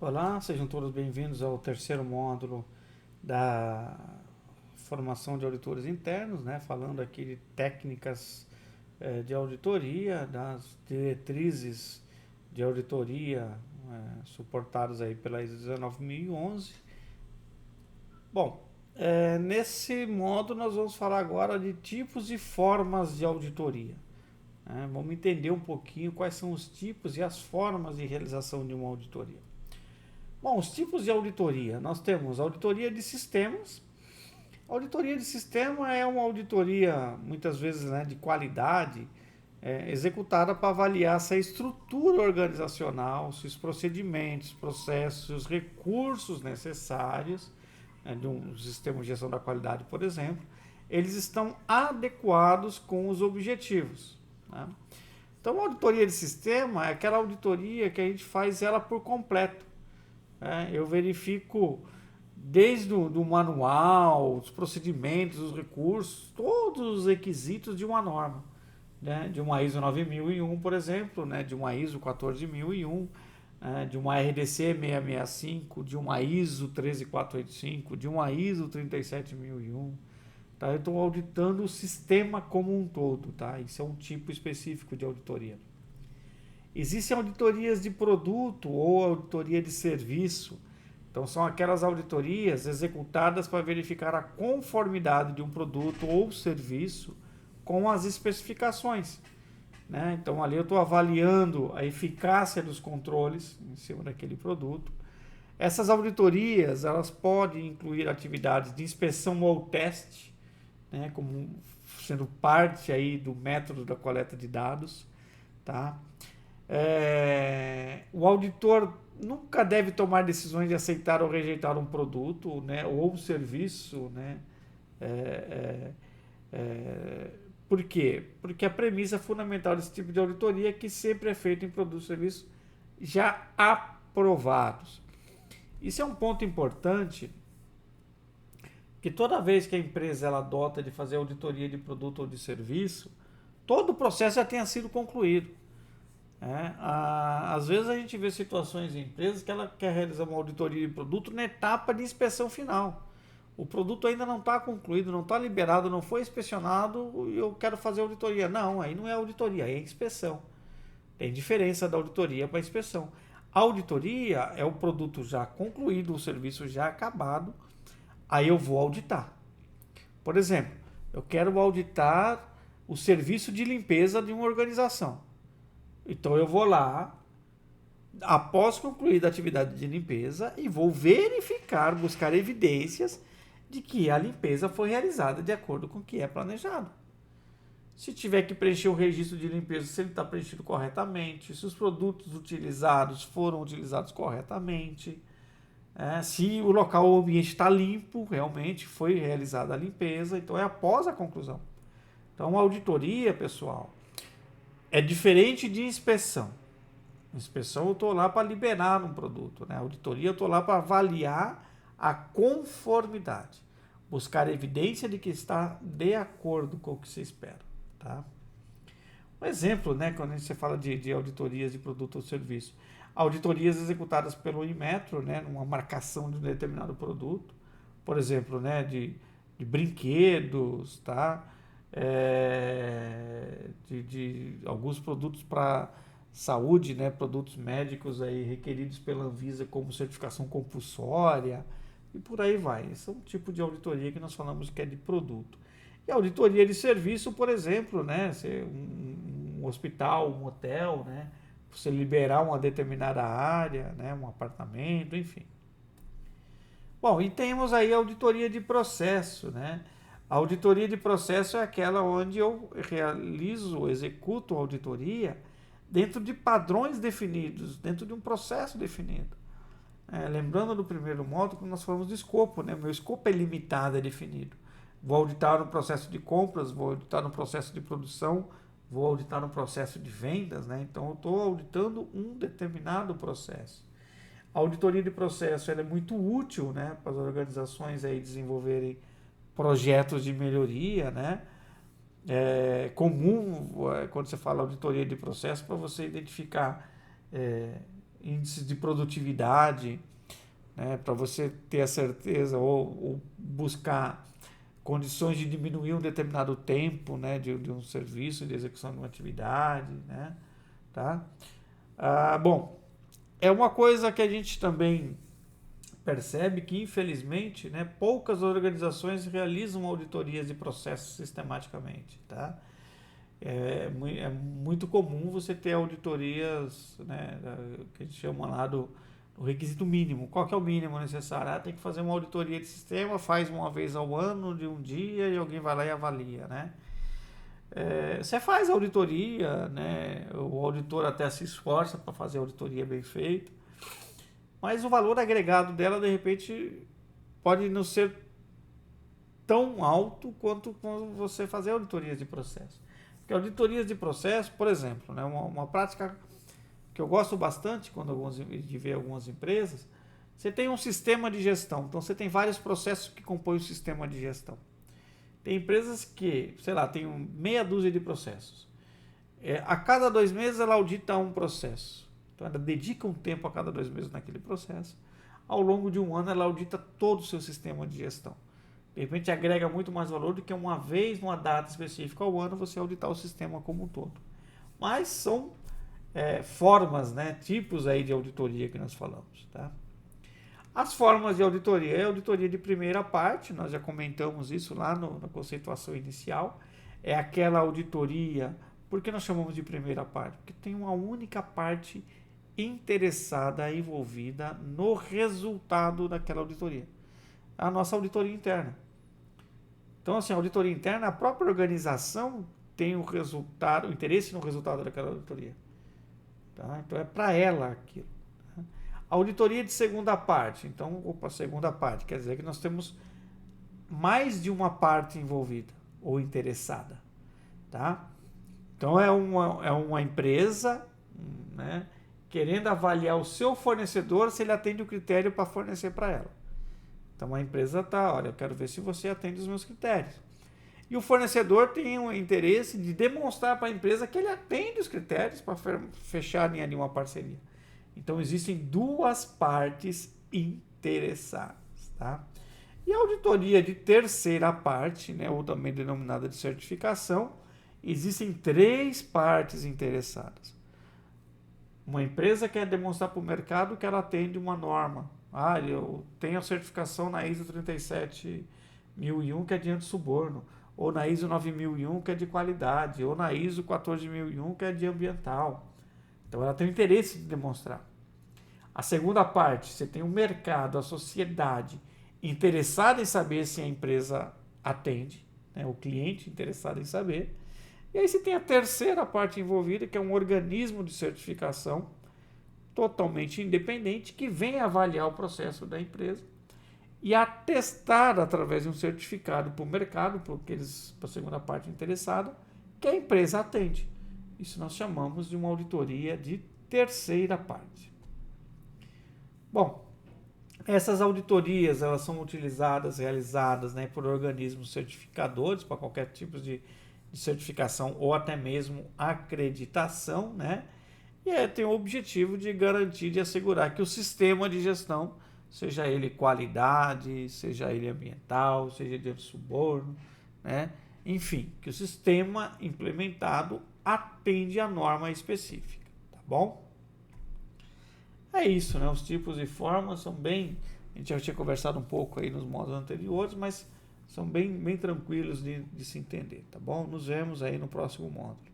Olá, sejam todos bem-vindos ao terceiro módulo da formação de auditores internos, né? Falando aqui de técnicas de auditoria, das diretrizes de auditoria suportadas aí pela ISO 19011. Bom, nesse módulo nós vamos falar agora de tipos e formas de auditoria. Vamos entender um pouquinho quais são os tipos e as formas de realização de uma auditoria. Bom, os tipos de auditoria. Nós temos auditoria de sistemas. A auditoria de sistema é uma auditoria, muitas vezes, né, de qualidade, executada para avaliar se a estrutura organizacional, se os procedimentos, processos, os recursos necessários, de um sistema de gestão da qualidade, por exemplo, eles estão adequados com os objetivos. Né? Então, a auditoria de sistema é aquela auditoria que a gente faz ela por completo. Eu verifico desde o manual, os procedimentos, os recursos, todos os requisitos de uma norma, né? De uma ISO 9001, por exemplo, né? De uma ISO 14001, de uma RDC 665, de uma ISO 13485, de uma ISO 37001. Tá? Eu estou auditando o sistema como um todo. Tá? Isso é um tipo específico de auditoria. Existem auditorias de produto ou auditoria de serviço. Então, são aquelas auditorias executadas para verificar a conformidade de um produto ou serviço com as especificações. Né? Então, ali eu estou avaliando a eficácia dos controles em cima daquele produto. Essas auditorias, elas podem incluir atividades de inspeção ou teste, né? Como sendo parte aí do método da coleta de dados. Tá? O auditor nunca deve tomar decisões de aceitar ou rejeitar um produto, né, ou um serviço. Né? Por quê? Porque a premissa fundamental desse tipo de auditoria é que sempre é feito em produtos e serviços já aprovados. Isso é um ponto importante, que toda vez que a empresa ela adota de fazer auditoria de produto ou de serviço, todo o processo já tenha sido concluído. Às vezes a gente vê situações em empresas que ela quer realizar uma auditoria de produto na etapa de inspeção final. O produto ainda não está concluído, não está liberado, não foi inspecionado e eu quero fazer auditoria. Não, aí não é auditoria, aí é inspeção. Tem diferença da auditoria para a inspeção. A auditoria é o produto já concluído, o serviço já acabado, aí eu vou auditar. Por exemplo, eu quero auditar o serviço de limpeza de uma organização. Então eu vou lá, após concluir a atividade de limpeza, e vou verificar, buscar evidências de que a limpeza foi realizada de acordo com o que é planejado. Se tiver que preencher o registro de limpeza, se ele está preenchido corretamente, se os produtos utilizados foram utilizados corretamente, se o local ou ambiente está limpo, realmente foi realizada a limpeza, então é após a conclusão. Então a auditoria, pessoal, é diferente de inspeção. Inspeção eu estou lá para liberar um produto, né? Auditoria eu estou lá para avaliar a conformidade, buscar evidência de que está de acordo com o que se espera. Tá? Um exemplo, né, quando você fala de auditorias de produto ou serviço, auditorias executadas pelo Inmetro, né, numa marcação de um determinado produto, por exemplo, né, de brinquedos, tá? De alguns produtos para saúde, né, produtos médicos aí requeridos pela Anvisa como certificação compulsória e por aí vai. Esse é um tipo de auditoria que nós falamos que é de produto. E a auditoria de serviço, por exemplo, né, um hospital, um hotel, né, você liberar uma determinada área, né, um apartamento, enfim. Bom, e temos aí a auditoria de processo, né? A auditoria de processo é aquela onde eu executo a auditoria dentro de padrões definidos, dentro de um processo definido. Lembrando do primeiro módulo que nós falamos de escopo, né? Meu escopo é limitado, é definido. Vou auditar no processo de compras, vou auditar no processo de produção, vou auditar no processo de vendas, né? Então eu estou auditando um determinado processo. A auditoria de processo ela é muito útil, né, para as organizações aí desenvolverem projetos de melhoria, né? É comum quando você fala auditoria de processo para você identificar índices de produtividade, né, para você ter a certeza ou buscar condições de diminuir um determinado tempo, né, de um serviço, de execução de uma atividade, né, tá? Bom, é uma coisa que a gente também percebe que, infelizmente, né, poucas organizações realizam auditorias de processos sistematicamente, tá? É muito comum você ter auditorias, né, que a gente chama lá do requisito mínimo. Qual que é o mínimo necessário? Tem que fazer uma auditoria de sistema, faz uma vez ao ano, de um dia, e alguém vai lá e avalia, né? Você faz auditoria, né? O auditor até se esforça para fazer a auditoria bem feita, mas o valor agregado dela, de repente, pode não ser tão alto quanto quando você fazer auditorias de processo. Porque auditorias de processo, por exemplo, né, uma prática que eu gosto bastante de ver algumas empresas, você tem um sistema de gestão, então você tem vários processos que compõem o sistema de gestão. Tem empresas que, sei lá, tem meia dúzia de processos. A cada 2 meses ela audita um processo. Então ela dedica um tempo a cada 2 meses naquele processo. Ao longo de um ano ela audita todo o seu sistema de gestão. De repente agrega muito mais valor do que uma vez, numa data específica ao ano, você auditar o sistema como um todo. Mas são formas, né, tipos aí de auditoria que nós falamos, tá? As formas de auditoria é a auditoria de primeira parte, nós já comentamos isso lá na conceituação inicial, é aquela auditoria, por que nós chamamos de primeira parte? Porque tem uma única parte interessada, envolvida no resultado daquela auditoria, a nossa auditoria interna. Então, assim, a auditoria interna, a própria organização tem o resultado, o interesse no resultado daquela auditoria. Tá? Então é para ela aquilo. Tá? Auditoria de segunda parte. Então, segunda parte quer dizer que nós temos mais de uma parte envolvida ou interessada. Tá? Então é uma empresa, né, querendo avaliar o seu fornecedor se ele atende o critério para fornecer para ela. Então a empresa está, olha, eu quero ver se você atende os meus critérios. E o fornecedor tem um interesse de demonstrar para a empresa que ele atende os critérios para fecharem ali uma parceria. Então existem duas partes interessadas, tá? E a auditoria de terceira parte, né, ou também denominada de certificação, existem 3 partes interessadas. Uma empresa quer demonstrar para o mercado que ela atende uma norma. Eu tenho a certificação na ISO 37001 que é de anti-suborno, ou na ISO 9001 que é de qualidade, ou na ISO 14001 que é de ambiental. Então ela tem o interesse de demonstrar. A segunda parte, você tem o mercado, a sociedade interessada em saber se a empresa atende, né, o cliente interessado em saber. E aí você tem a terceira parte envolvida, que é um organismo de certificação totalmente independente que vem avaliar o processo da empresa e atestar através de um certificado para o mercado, para a segunda parte interessada, que a empresa atende. Isso nós chamamos de uma auditoria de terceira parte. Bom, essas auditorias elas são realizadas, né, por organismos certificadores para qualquer tipo de certificação ou até mesmo acreditação, né? E tem o objetivo de garantir, de assegurar que o sistema de gestão, seja ele qualidade, seja ele ambiental, seja de suborno, né? Enfim, que o sistema implementado atende a norma específica, tá bom? É isso, né? Os tipos e formas são bem... A gente já tinha conversado um pouco aí nos módulos anteriores, mas são bem tranquilos de se entender, tá bom? Nos vemos aí no próximo módulo.